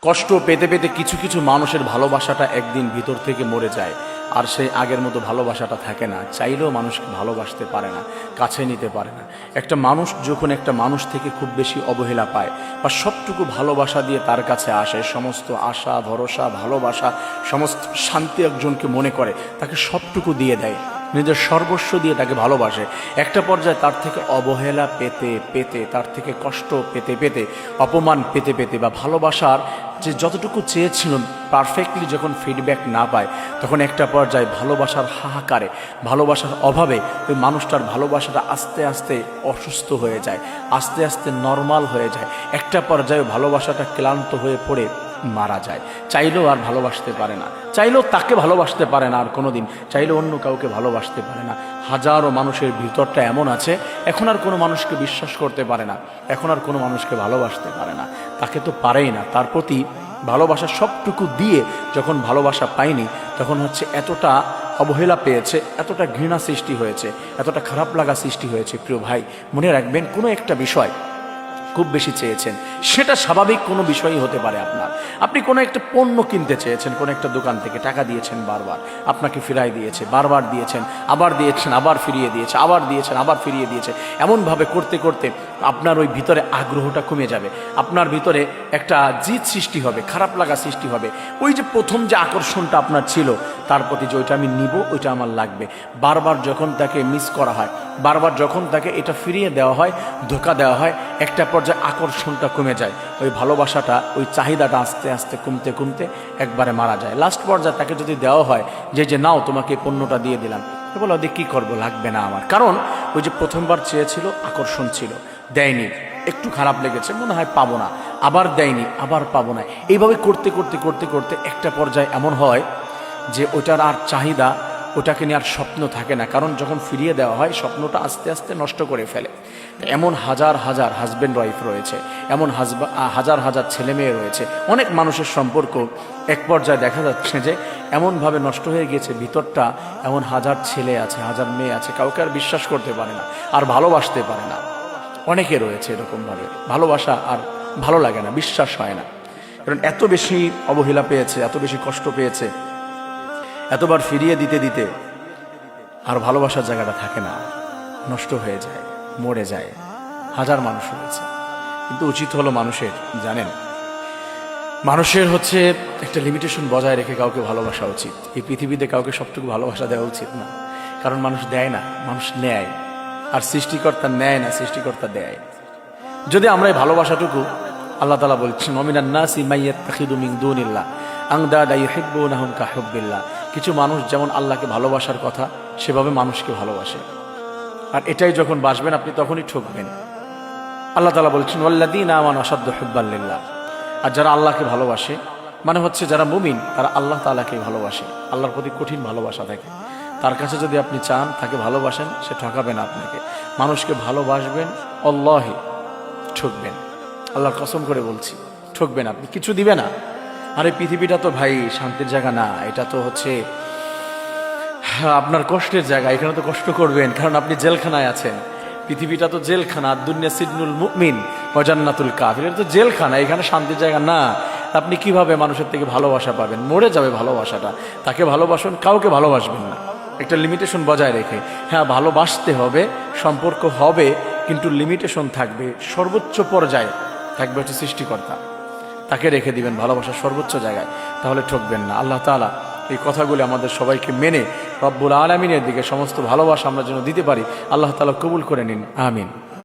কষ্ট পেতে পেতে কিছু কিছু মানুষের ভালোবাসাটা একদিন ভিতর থেকে মরে যায়, আর সেই আগের মতো ভালোবাসাটা থাকে না। চাইলেও মানুষকে ভালোবাসতে পারে না, কাছে নিতে পারে না। একটা মানুষ যখন একটা মানুষ থেকে খুব বেশি অবহেলা পায় বা সবটুকু ভালোবাসা দিয়ে তার কাছে আসে, সমস্ত আশা ভরসা ভালোবাসা সমস্ত শান্তি একজনকে মনে করে, তাকে সবটুকু দিয়ে দেয়, নিজের সর্বস্ব দিয়ে তাকে ভালোবাসে। একটা পর্যায়ে তার থেকে অবহেলা পেতে পেতে, তার থেকে কষ্ট পেতে পেতে, অপমান পেতে পেতে বা ভালোবাসার যে যতটুকু চেয়েছিল পারফেক্টলি যখন ফিডব্যাক না পায়, তখন একটা পর্যায়ে ভালোবাসার হাহাকারে, ভালোবাসার অভাবে ওই মানুষটার ভালোবাসাটা আস্তে আস্তে অসুস্থ হয়ে যায়, আস্তে আস্তে নর্মাল হয়ে যায়। একটা পর্যায়ে ভালোবাসাটা ক্লান্ত হয়ে পড়ে মারা যায়। চাইলেও আর ভালোবাসতে পারে না, চাইলেও তাকে ভালোবাসতে পারে না, আর কোনোদিন চাইলেও অন্য কাউকে ভালোবাসতে পারে না। হাজারো মানুষের ভিতরটা এমন আছে, এখন আর কোনো মানুষকে বিশ্বাস করতে পারে না, এখন আর কোনো মানুষকে ভালোবাসতে পারে না। তাকে তো পারেই না, তার প্রতি ভালোবাসা সবটুকু দিয়ে যখন ভালোবাসা পায়নি, তখন হচ্ছে এতটা অবহেলা পেয়েছে, এতটা ঘৃণা সৃষ্টি হয়েছে, এতটা খারাপ লাগা সৃষ্টি হয়েছে। প্রিয় ভাই, মনে রাখবেন, কোনো একটা বিষয় খুব বেশি চেয়েছেন, সেটা স্বাভাবিক কোনো বিষয়ই হতে পারে। আপনি কোনো একটা পণ্য কিনতে চেয়েছেন, কোনো একটা দোকান থেকে টাকা দিয়েছেন, বারবার আপনাকে ফিরাই দিয়েছে, বারবার দিয়েছেন, আবার দিয়েছেন, আবার ফিরিয়ে দিয়েছে, আবার দিয়েছেন, আবার ফিরিয়ে দিয়েছে। এমনভাবে করতে করতে আপনার ওই ভিতরে আগ্রহটা কমে যাবে, আপনার ভিতরে একটা জিদ সৃষ্টি হবে, খারাপ লাগা সৃষ্টি হবে। ওই যে প্রথম যে আকর্ষণটা আপনার ছিল তার প্রতি, যে ওইটা আমি নিব, ওইটা আমার লাগবে, বারবার যখন তাকে মিস করা হয়, বারবার যখন তাকে এটা ফিরিয়ে দেওয়া হয়, ধোঁকা দেওয়া হয়, একটা পর্যায়ে আকর্ষণটা কমে যায়, ওই ভালোবাসাটা, ওই চাহিদাটা আস্তে আস্তে কমতে কমতে একবারে মারা যায়। লাস্ট পর্যায়ে তাকে যদি দেওয়া হয় যে নাও তোমাকে পণ্যটা দিয়ে দিলাম, বলো ওদের কী করবো, লাগবে না আমার। কারণ ওই যে প্রথমবার চেয়েছিল, আকর্ষণ ছিল, দেয়নি, একটু খারাপ লেগেছে, মনে হয় পাবো না, আবার দেয়নি, আবার পাবো না। এইভাবে করতে করতে করতে করতে একটা পর্যায়ে এমন হয় যে ওটার আর চাহিদা, ওটাকে নিয়ে আর স্বপ্ন থাকে না। কারণ যখন ফিরিয়ে দেওয়া হয়, স্বপ্নটা আস্তে আস্তে নষ্ট করে ফেলে। এমন হাজার হাজার হাজব্যান্ড ওয়াইফ রয়েছে, এমন হাজার হাজার ছেলে মেয়ে রয়েছে, অনেক মানুষের সম্পর্ক এক পর্যায়ে দেখা যাচ্ছে যে এমনভাবে নষ্ট হয়ে গিয়েছে ভিতরটা, এমন হাজার ছেলে আছে, হাজার মেয়ে আছে, কাউকে আর বিশ্বাস করতে পারে না, আর ভালোবাসতে পারে না। অনেকে রয়েছে এরকমভাবে, ভালোবাসা আর ভালো লাগে না, বিশ্বাস হয় না। কারণ এত বেশি অবহেলা পেয়েছে, এত বেশি কষ্ট পেয়েছে, এতবার ফিরিয়ে দিতে দিতে আর ভালোবাসার জায়গাটা থাকে না, নষ্ট হয়ে যায়, মরে যায়। হাজার মানুষ রয়েছে। কিন্তু উচিত হলো মানুষের, জানেন, মানুষের হচ্ছে একটা লিমিটেশন বজায় রেখে কাউকে ভালোবাসা উচিত। এই পৃথিবীতে কাউকে সবটুকু ভালোবাসা দেওয়া উচিত না। কারণ মানুষ দেয় না, মানুষ নেয়। আর সৃষ্টিকর্তা নেয় না, সৃষ্টিকর্তা দেয়। যদি আমরা এই ভালোবাসাটুকু, আল্লাহ তাআলা বলছেন, ওয়ামিনান নাসি মাইয়াত্তাখিযু মিন দুনিল্লাহ আনদাদা ইউহিব্বুনাহুম কাহুব্বিল্লাহ। কিছু মানুষ যেমন আল্লাহকে ভালোবাসার কথা, সেভাবে মানুষকে ভালোবাসে। আর এটাই যখন বাসবেন আপনি, তখনই ঠকবেন। আল্লাহ তাআলা বলছেন, ওয়াল্লাযীনা আমানু আশাদ্দু হুব্বান লিল্লাহ। আর যারা আল্লাহকে ভালোবাসে, মানে হচ্ছে যারা মুমিন, তারা আল্লাহ তাআলাকে ভালোবাসে। আল্লাহর প্রতি কঠিন ভালোবাসা থাকে। তার কাছে যদি আপনি চান, তাকে ভালোবাসেন, সে ঠকাবে না আপনাকে। মানুষকে ভালোবাসবেন, আল্লাহি ঠকবেন। আল্লাহর কসম করে বলছি, ঠকবেন আপনি, কিছু দিবে না। আর এই পৃথিবীটা তো ভাই শান্তির জায়গা না, এটা তো হচ্ছে আপনার কষ্টের জায়গা। এখানে তো কষ্ট করবেন, কারণ আপনি জেলখানায় আছেন। পৃথিবীটা তো জেলখানা, দুনিয়া সিজনুল মুমিন ওয়া জান্নাতুল কাফির। এটা তো জেলখানা, এখানে শান্তির জায়গা না। আপনি কিভাবে মানুষের থেকে ভালোবাসা পাবেন? মরে যাবে ভালোবাসাটা। তাকে ভালোবাসুন, কাউকে ভালোবাসবেন না, একটা লিমিটেশন বজায় রেখে। হ্যাঁ, ভালোবাসতে হবে, সম্পর্ক হবে, কিন্তু লিমিটেশন থাকবে। সর্বোচ্চ পর্যায়ে থাকবে হচ্ছে সৃষ্টিকর্তা, তাকে রেখে দিবেন ভালোবাসার সর্বোচ্চ জায়গায়, তাহলে ঠকবেন না। আল্লাহ তাআলা এই কথাগুলি আমাদের সবাইকে মেনে রব্বুল আলামিনের দিকে সমস্ত ভালোবাসা আমরা যেন দিতে পারি, আল্লাহ তাআলা কবুল করে নিন, আমিন।